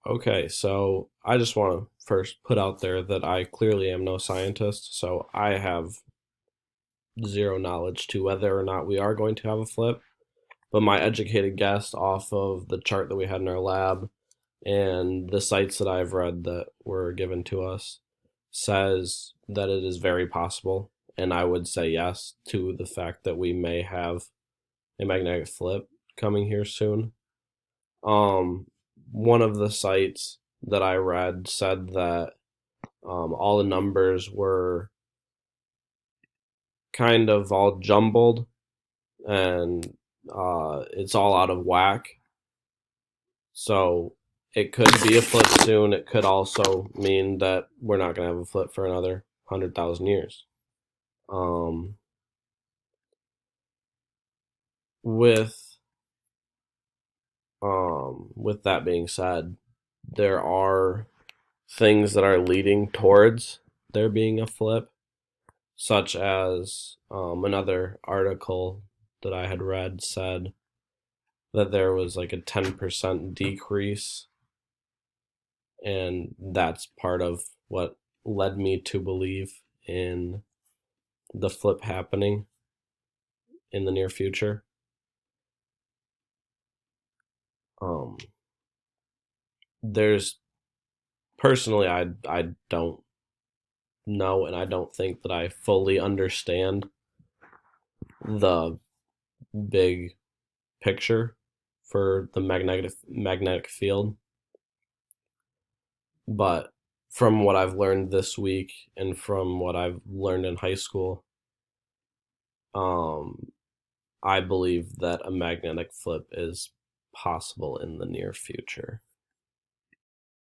Okay, so I just want to first put out there that I clearly am no scientist, so I have zero knowledge to whether or not we are going to have a flip. But my educated guess off of the chart that we had in our lab and the sites that I've read that were given to us says that it is very possible. And I would say yes to the fact that we may have a magnetic flip coming here soon. Um, One of the sites that I read said that all the numbers were kind of all jumbled and it's all out of whack. So it could be a flip soon. It could also mean that we're not going to have a flip for another 100,000 years. Um, with with that being said, there are things that are leading towards there being a flip, such as another article that I had read said that there was like a 10% decrease, and that's part of what led me to believe in the flip happening in the near future. Um, there's personally, I don't know, and I don't think that I fully understand the big picture for the magnetic field. But from what I've learned this week and from what I've learned in high school, um, I believe that a magnetic flip is possible in the near future.